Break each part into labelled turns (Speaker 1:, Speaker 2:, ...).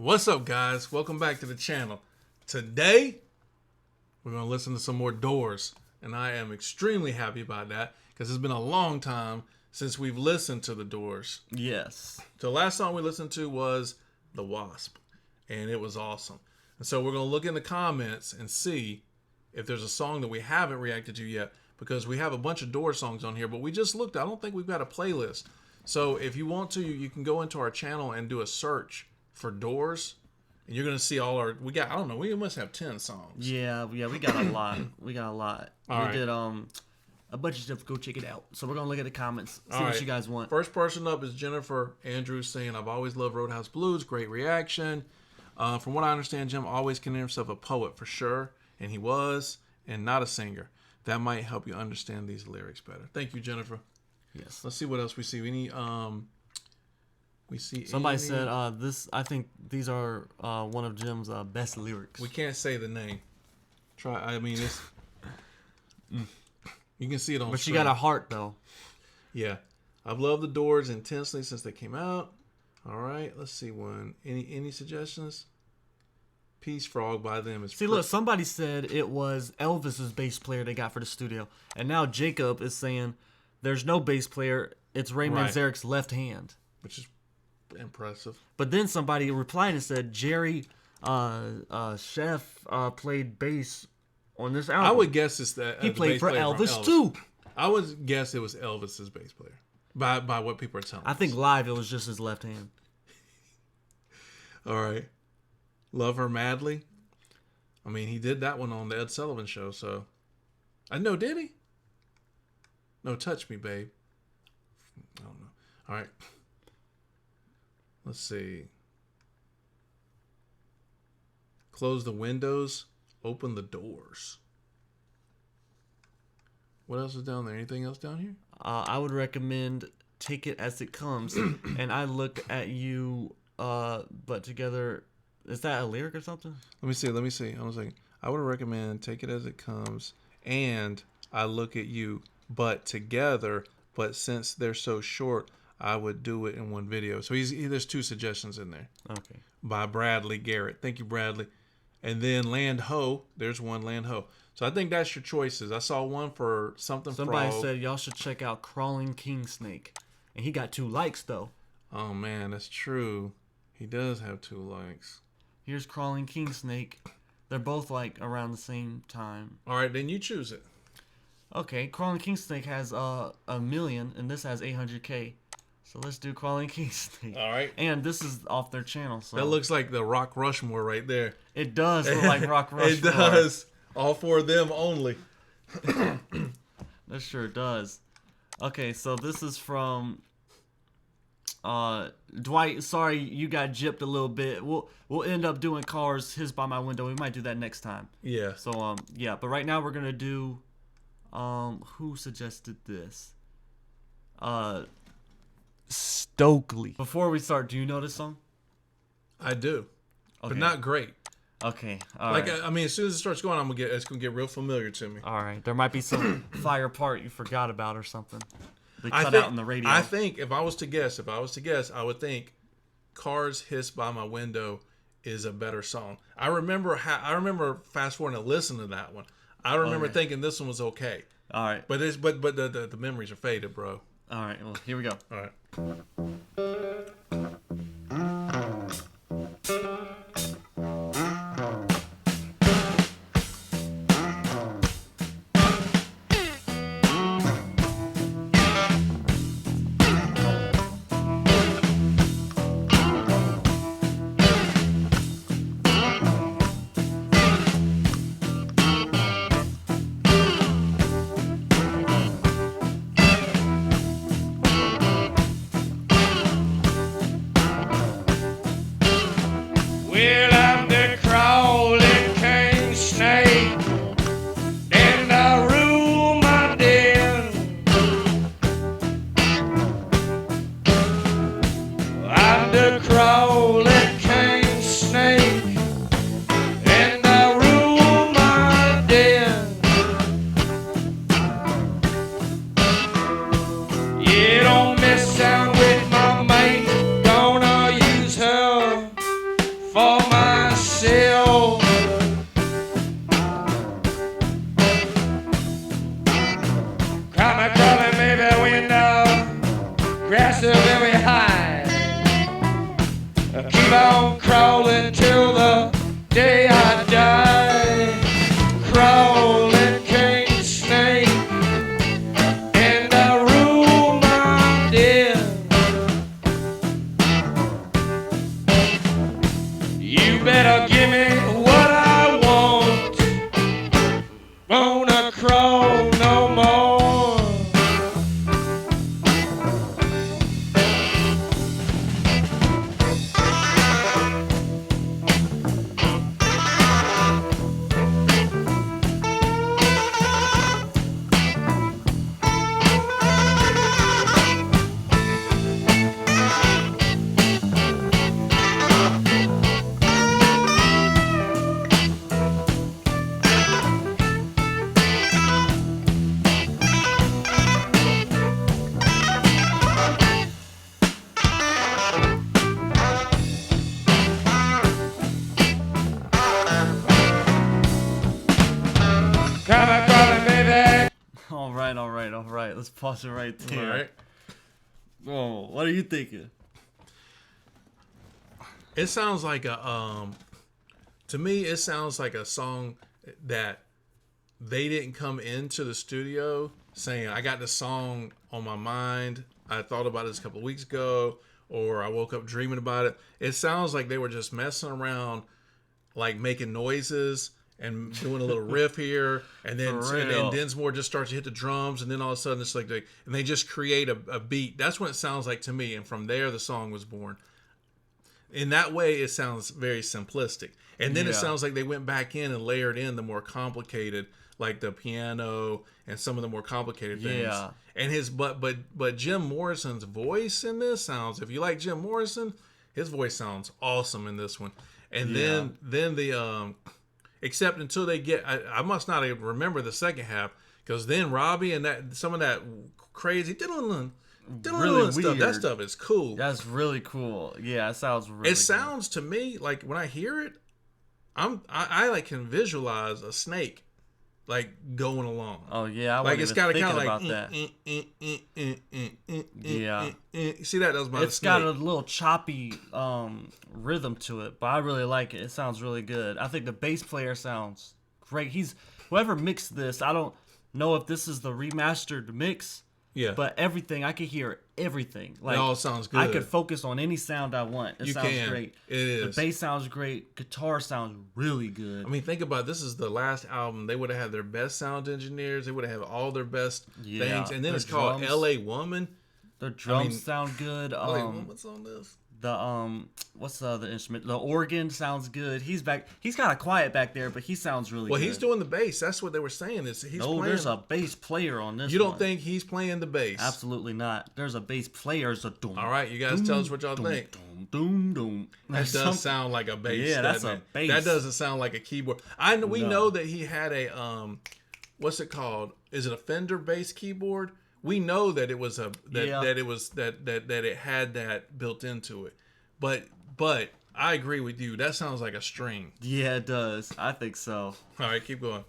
Speaker 1: What's up, guys? Welcome back to the channel. Today, we're going to listen to some more Doors, and I am extremely happy about that because it's been a long time since we've listened to the Doors.
Speaker 2: Yes.
Speaker 1: The last song we listened to was The Wasp, and it was awesome. And so we're going to look in the comments and see if there's a song that we haven't reacted to yet, because we have a bunch of Doors songs on here, but we just looked. I don't think we've got a playlist. So if you want to, you can go into our channel and do a search for Doors, and you're gonna see all our. I don't know. We must have 10 songs.
Speaker 2: Yeah, we got a lot. We got a lot.
Speaker 1: All right.
Speaker 2: Did a bunch of stuff. Go check it out. So we're gonna look at the comments, see
Speaker 1: All
Speaker 2: what
Speaker 1: right.
Speaker 2: you guys want.
Speaker 1: First person up is Jennifer Andrews saying, "I've always loved Roadhouse Blues. Great reaction. From what I understand, Jim always considered himself a poet for sure, and he was, and not a singer. That might help you understand these lyrics better." Thank you, Jennifer.
Speaker 2: Yes.
Speaker 1: Let's see what else we see. We see
Speaker 2: Somebody said this. I think these are one of Jim's best lyrics.
Speaker 1: we can't say the name. It's. You can see it on.
Speaker 2: But
Speaker 1: screen.
Speaker 2: she got a heart though.
Speaker 1: Yeah, I've loved the Doors intensely since they came out. All right, let's see one. Any suggestions? Peace Frog by them is.
Speaker 2: See, look, somebody said it was Elvis's bass player they got for the studio, and now Jacob is saying there's no bass player. It's Ray
Speaker 1: Right.
Speaker 2: Manzarek's left hand.
Speaker 1: which is impressive.
Speaker 2: But then somebody replied and said Jerry Chef played bass on this album.
Speaker 1: I would guess it's that
Speaker 2: he
Speaker 1: the
Speaker 2: played
Speaker 1: bass
Speaker 2: for
Speaker 1: player from
Speaker 2: Elvis too.
Speaker 1: I would guess it was Elvis's bass player by what people are telling
Speaker 2: I
Speaker 1: us.
Speaker 2: think live it was just his left hand.
Speaker 1: All right, Love Her Madly. I mean, he did that one on the Ed Sullivan Show, so I know. Did he? No, Touch Me, Babe. I don't know. All right. Let's see. Close the windows, open the doors. What else is down there? Anything else down here?
Speaker 2: I would recommend Take It As It Comes. And I look at you, but together. Is that a lyric or something?
Speaker 1: Let me see. Hold on a second. I would recommend Take It As It Comes and I Look at You, but together. But since they're so short, I would do it in one video. So there's two suggestions in there.
Speaker 2: Okay.
Speaker 1: By Bradley Garrett. Thank you, Bradley. And then Land Ho. There's one, Land Ho. So I think that's your choices. I saw one for something
Speaker 2: Somebody
Speaker 1: Frog.
Speaker 2: said y'all should check out Crawling King Snake. And he got 2 likes, though.
Speaker 1: Oh, man, that's true. He does have 2 likes.
Speaker 2: Here's Crawling King Snake. They're both, like, around the same time.
Speaker 1: All right, then you choose it.
Speaker 2: Okay, Crawling King Snake has 1 million, and this has 800K. So let's do Crawling King Snake.
Speaker 1: All right.
Speaker 2: And this is off their channel, so
Speaker 1: That looks like the Rock Rushmore right there.
Speaker 2: it does look like Rock Rushmore.
Speaker 1: It does. All 4 of them only.
Speaker 2: That sure does. Okay, so this is from Dwight. Sorry, you got gypped a little bit. We'll end up doing Cars, His by My Window. We might do that next time.
Speaker 1: Yeah.
Speaker 2: So yeah, but right now we're gonna do who suggested this? Stokely. Before we start, do you know this song?
Speaker 1: I do.
Speaker 2: Okay.
Speaker 1: But not great.
Speaker 2: Okay. All right.
Speaker 1: I mean, as soon as it starts going, it's gonna get real familiar to me.
Speaker 2: All right. There might be some fire part you forgot about or something. They
Speaker 1: I
Speaker 2: cut
Speaker 1: think,
Speaker 2: out in the radio.
Speaker 1: I think if I was to guess, I would think "Cars Hiss by My Window" is a better song. I remember fast forwarding to listen to that one. I remember
Speaker 2: Okay.
Speaker 1: thinking this one was okay,
Speaker 2: All right.
Speaker 1: but the memories are faded, bro.
Speaker 2: All right. Well, here we go.
Speaker 1: All right.
Speaker 3: Well, I'm the crawling king snake, and I rule my den. I'm the crawling king snake, and I rule my den. Yeah, don't mess around with my mate, gonna use her for myself. Come crawling, baby, window, grass is very high. Keep on crawling till the day I die. Crawling king snake in the room I'm dead. You better give me what I want. Wanna crawl no more. Come crawling, baby.
Speaker 2: All right. Let's pause it right
Speaker 1: All
Speaker 2: there.
Speaker 1: right.
Speaker 2: Oh, what are you thinking?
Speaker 1: It sounds like to me, it sounds like a song that they didn't come into the studio saying, I got this song on my mind. I thought about this a couple of weeks ago, or I woke up dreaming about it. It sounds like they were just messing around, like making noises and doing a little riff here, and then
Speaker 2: For
Speaker 1: and
Speaker 2: real.
Speaker 1: then Densmore just starts to hit the drums, and then all of a sudden it's like and they just create a beat. That's what it sounds like to me, and from there the song was born. In that way, it sounds very simplistic, and then it
Speaker 2: Yeah.
Speaker 1: sounds like they went back in and layered in the more complicated, like the piano and some of the more complicated things.
Speaker 2: Yeah.
Speaker 1: And his but Jim Morrison's voice in this sounds. If you like Jim Morrison, his voice sounds awesome in this one. And then the except until they get, I must not even remember the second half, because then Robbie and that some of that crazy
Speaker 2: Really
Speaker 1: stuff. That
Speaker 2: weird.
Speaker 1: stuff is cool.
Speaker 2: That's really cool. Yeah, it sounds really
Speaker 1: It sounds to me like when I hear it, I like can visualize a snake like going along.
Speaker 2: Oh yeah, I
Speaker 1: Like
Speaker 2: wasn't
Speaker 1: it's
Speaker 2: even
Speaker 1: got a
Speaker 2: thinking
Speaker 1: kind of
Speaker 2: about
Speaker 1: like
Speaker 2: that. Yeah.
Speaker 1: You see that? That was my
Speaker 2: It's
Speaker 1: snake.
Speaker 2: got a little choppy rhythm to it, but I really like it. It sounds really good. I think the bass player sounds great. Whoever mixed this, I don't know if this is the remastered mix,
Speaker 1: Yeah,
Speaker 2: but everything I could hear everything. Like
Speaker 1: it all sounds good.
Speaker 2: I could focus on any sound I want. It
Speaker 1: You
Speaker 2: sounds
Speaker 1: can.
Speaker 2: great.
Speaker 1: It is.
Speaker 2: The bass sounds great. Guitar sounds really good.
Speaker 1: I mean, think about it. This is the last album. They would have had their best sound engineers. They would have had all their best
Speaker 2: Yeah,
Speaker 1: things. And then
Speaker 2: their
Speaker 1: it's called
Speaker 2: drums.
Speaker 1: L.A. Woman.
Speaker 2: the drums
Speaker 1: mean,
Speaker 2: sound good.
Speaker 1: L.A. Woman's on this.
Speaker 2: The what's the other instrument? The organ sounds good. He's back. He's kind of quiet back there, but he sounds really
Speaker 1: Well,
Speaker 2: good.
Speaker 1: he's doing the bass. That's what they were saying. Is he's
Speaker 2: No,
Speaker 1: playing?
Speaker 2: there's a bass player on this.
Speaker 1: You don't
Speaker 2: one.
Speaker 1: think he's playing the bass?
Speaker 2: Absolutely not. There's a bass player. It's a doom.
Speaker 1: All right, you guys tell us what y'all think.
Speaker 2: Doom, doom.
Speaker 1: That does sound like a bass.
Speaker 2: Yeah, that's
Speaker 1: doesn't
Speaker 2: a
Speaker 1: it?
Speaker 2: bass.
Speaker 1: That doesn't sound like a keyboard. We know that he had a what's it called? Is it a Fender bass keyboard? We know that it was that it had that built into it. But I agree with you. That sounds like a string.
Speaker 2: Yeah, it does. I think so.
Speaker 1: All right, keep going.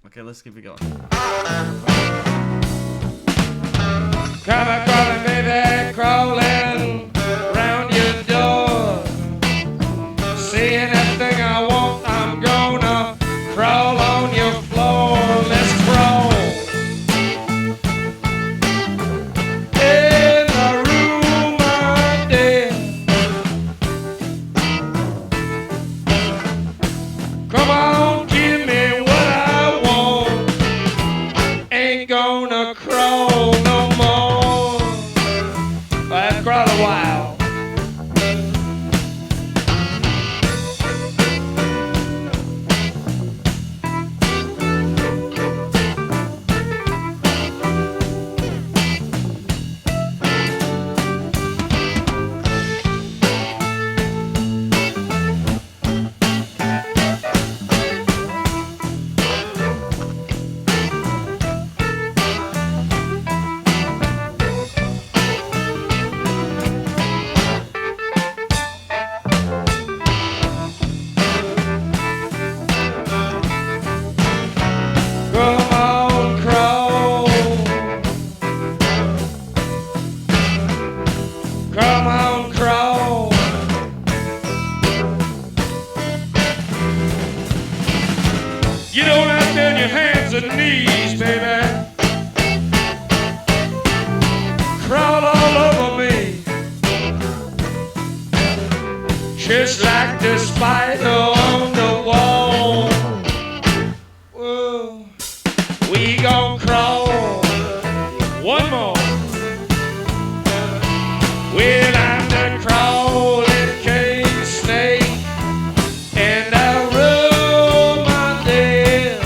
Speaker 2: Okay, let's keep it going.
Speaker 3: Come crawling, baby, crawling round your door. Seeing everything I want, I'm gonna crawl on your floor. Let's crawl in the room I'm dead. Come on, give me what I want. Ain't gonna crawl no more. I've crawled a while. breeze, baby. Crawl all over me, just like the spider on the wall. Whoa. We gon' crawl one more. Well, I'm the crawling king snake, and I rub my tail.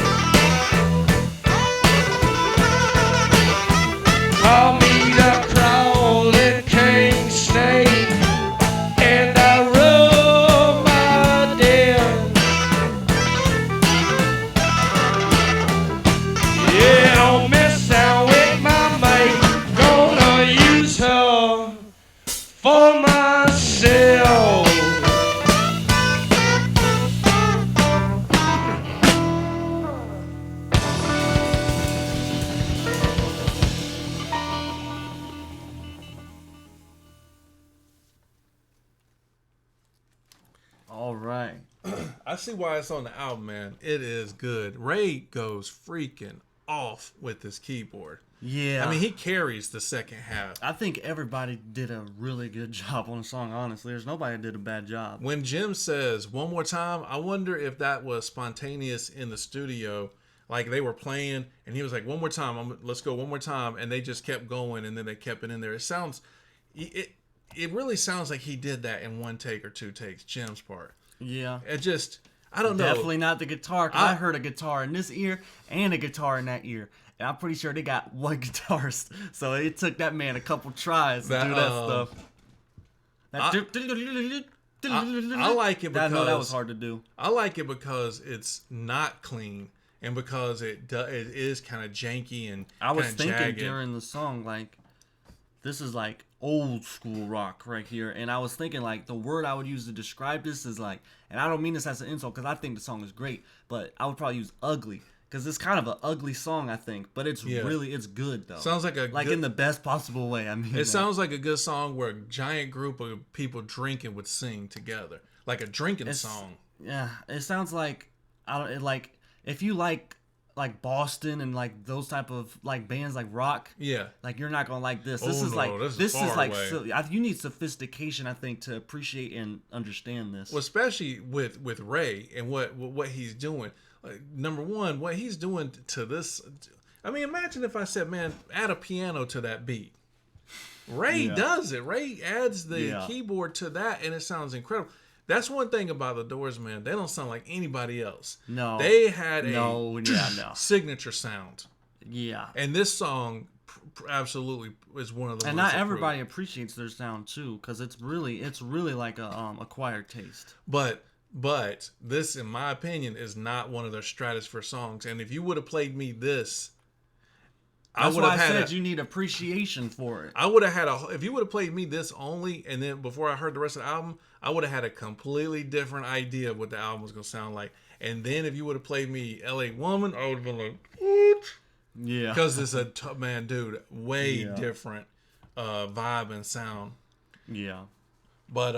Speaker 3: Call me the crawling king snake, and I rub my tail. Yeah, don't mess down with my mate. Gonna use her for myself.
Speaker 2: All right.
Speaker 1: I see why it's on the album, man. It is good. Ray goes freaking off with his keyboard.
Speaker 2: Yeah.
Speaker 1: I mean, he carries the second half.
Speaker 2: I think everybody did a really good job on the song, honestly. There's nobody that did a bad job.
Speaker 1: When Jim says one more time, I wonder if that was spontaneous in the studio. Like they were playing and he was like, one more time, let's go one more time. And they just kept going and then they kept it in there. It really sounds like he did that in one take or two takes, Jim's part.
Speaker 2: Yeah.
Speaker 1: It just, I don't know.
Speaker 2: Definitely not the guitar, because I heard a guitar in this ear and a guitar in that ear. And I'm pretty sure they got one guitarist. So it took that man a couple tries to do that stuff.
Speaker 1: I like it because
Speaker 2: I know that was hard to do.
Speaker 1: I like it because it's not clean and because it is kind of janky and
Speaker 2: I was
Speaker 1: kinda
Speaker 2: thinking
Speaker 1: jagged.
Speaker 2: during the song, like, this is like old school rock right here. And I was thinking, like, the word I would use to describe this is like, and I don't mean this as an insult because I think the song is great, but I would probably use ugly. Because it's kind of an ugly song, I think, but it's it's good though.
Speaker 1: Sounds like
Speaker 2: in the best possible way. I mean,
Speaker 1: it sounds like a good song where a giant group of people drinking would sing together, like a drinking song.
Speaker 2: Yeah, it sounds like if you like Boston and like those type of like bands like rock.
Speaker 1: Yeah,
Speaker 2: like you're not gonna like this. This
Speaker 1: Oh,
Speaker 2: is
Speaker 1: no,
Speaker 2: like
Speaker 1: this is
Speaker 2: like
Speaker 1: far away.
Speaker 2: you need sophistication, I think, to appreciate and understand this.
Speaker 1: well, especially with Ray and what he's doing. Like, number one, what he's doing to this. I mean, imagine if I said, man, add a piano to that beat. Ray does it. Ray adds the keyboard to that, and it sounds incredible. That's one thing about the Doors, man. They don't sound like anybody else.
Speaker 2: No.
Speaker 1: They had
Speaker 2: no.
Speaker 1: signature sound.
Speaker 2: Yeah.
Speaker 1: And this song absolutely is one of the
Speaker 2: And
Speaker 1: ones
Speaker 2: not
Speaker 1: that
Speaker 2: everybody
Speaker 1: prove it.
Speaker 2: appreciates their sound too, because it's really like a acquired taste.
Speaker 1: But this, in my opinion, is not one of their stratosphere songs. And if you would have played me this,
Speaker 2: That's why I said you need appreciation for it.
Speaker 1: I would have had if you would have played me this only, and then before I heard the rest of the album, I would have had a completely different idea of what the album was gonna sound like. And then if you would have played me L.A. Woman, I would have been like, what?
Speaker 2: Yeah.
Speaker 1: Because it's a man, dude, way different vibe and sound.
Speaker 2: Yeah.
Speaker 1: But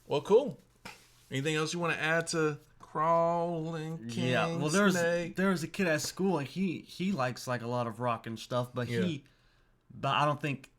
Speaker 1: well, cool. Anything else you want to add to Crawling King?
Speaker 2: Yeah. Well, there was a kid at school, and he likes like a lot of rock and stuff, but but I don't think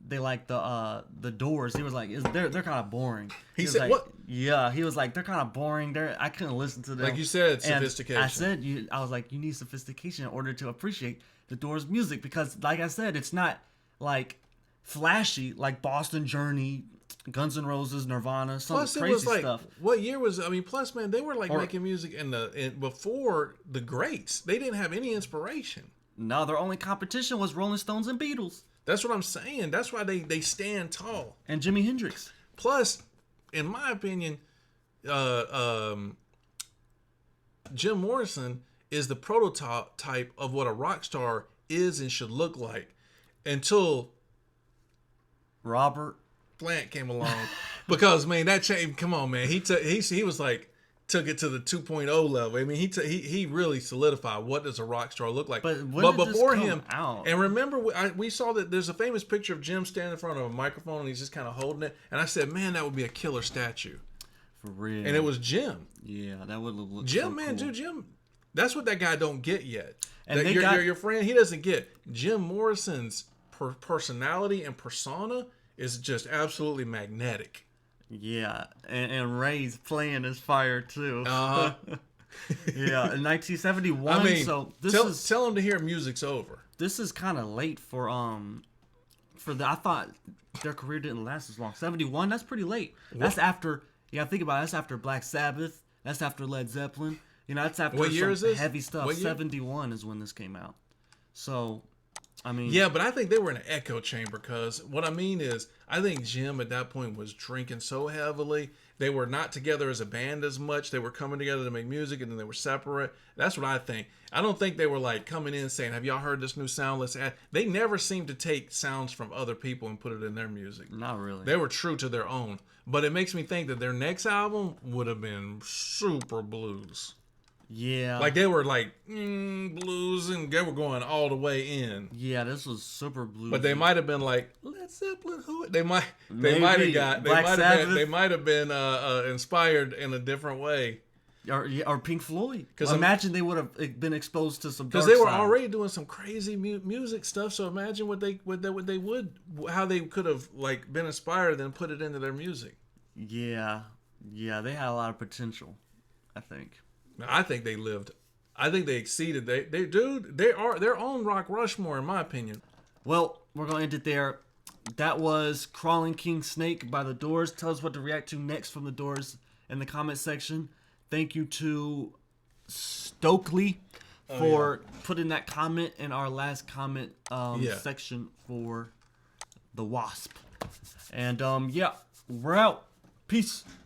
Speaker 2: they like the Doors. He was like, they're kind of boring.
Speaker 1: He
Speaker 2: was
Speaker 1: said
Speaker 2: like,
Speaker 1: what?
Speaker 2: Yeah, he was like, they're kind of boring. I couldn't listen to them.
Speaker 1: Like you said,
Speaker 2: And
Speaker 1: sophistication.
Speaker 2: I was like, you need sophistication in order to appreciate the Doors music, because like I said, it's not like flashy like Boston Journey, Guns N' Roses, Nirvana, some
Speaker 1: Plus,
Speaker 2: crazy
Speaker 1: it was like,
Speaker 2: stuff.
Speaker 1: what year was? I mean, plus, man, they were like making music before the greats. They didn't have any inspiration.
Speaker 2: No, their only competition was Rolling Stones and Beatles
Speaker 1: That's what I'm saying. That's why they stand tall.
Speaker 2: and Jimi Hendrix.
Speaker 1: Plus, in my opinion, Jim Morrison is the prototype of what a rock star is and should look like until
Speaker 2: Robert.
Speaker 1: Plant came along. Because, man, that changed. Come on, man. He was like, took it to the 2.0 level. I mean, he really solidified what does a rock star look like.
Speaker 2: But when did
Speaker 1: before
Speaker 2: this come
Speaker 1: him,
Speaker 2: out?
Speaker 1: and remember, we saw that there's a famous picture of Jim standing in front of a microphone and he's just kind of holding it. And I said, man, that would be a killer statue.
Speaker 2: For real.
Speaker 1: And it was Jim.
Speaker 2: Yeah, that would look
Speaker 1: Jim,
Speaker 2: so
Speaker 1: man,
Speaker 2: cool.
Speaker 1: dude, Jim. That's what that guy don't get yet.
Speaker 2: And
Speaker 1: That
Speaker 2: they
Speaker 1: your friend, he doesn't get Jim Morrison's personality and persona is just absolutely magnetic.
Speaker 2: Yeah, and Ray's playing is fire too.
Speaker 1: Uh-huh.
Speaker 2: Yeah, in 1971.
Speaker 1: I mean,
Speaker 2: so
Speaker 1: tell him to hear music's over.
Speaker 2: this is kind of late for I thought their career didn't last as long. 71, that's pretty late. That's after, think about it, that's after Black Sabbath, that's after Led Zeppelin. That's after
Speaker 1: What year
Speaker 2: some
Speaker 1: is this?
Speaker 2: heavy stuff.
Speaker 1: What year?
Speaker 2: 71 is when this came out. So, I mean,
Speaker 1: Yeah, but I think they were in an echo chamber because what I mean is I think Jim at that point was drinking so heavily. They were not together as a band as much. They were coming together to make music and then they were separate. That's what I think. I don't think they were like coming in saying, have y'all heard this new sound? Let's add. They never seemed to take sounds from other people and put it in their music.
Speaker 2: not really.
Speaker 1: They were true to their own. But it makes me think that their next album would have been super blues.
Speaker 2: Yeah.
Speaker 1: Like they were like blues and they were going all the way in.
Speaker 2: Yeah, this was super bluesy.
Speaker 1: But they might have been like Led Zeppelin. They might
Speaker 2: Maybe.
Speaker 1: have got
Speaker 2: Black Sabbath.
Speaker 1: they might have been inspired in a different way
Speaker 2: or Pink Floyd.
Speaker 1: 'Cause
Speaker 2: Imagine they would have been exposed to some
Speaker 1: because
Speaker 2: dark
Speaker 1: they were
Speaker 2: side.
Speaker 1: already doing some crazy music stuff. So imagine how they could have like been inspired and then put it into their music.
Speaker 2: Yeah, they had a lot of potential, I think.
Speaker 1: Now, I think they lived. I think they exceeded. They are their own Rock Rushmore in my opinion.
Speaker 2: Well, we're gonna end it there. That was Crawling King Snake by The Doors. Tell us what to react to next from The Doors in the comment section. Thank you to Stokely for putting that comment in our last comment section for The Wasp. And we're out. Peace.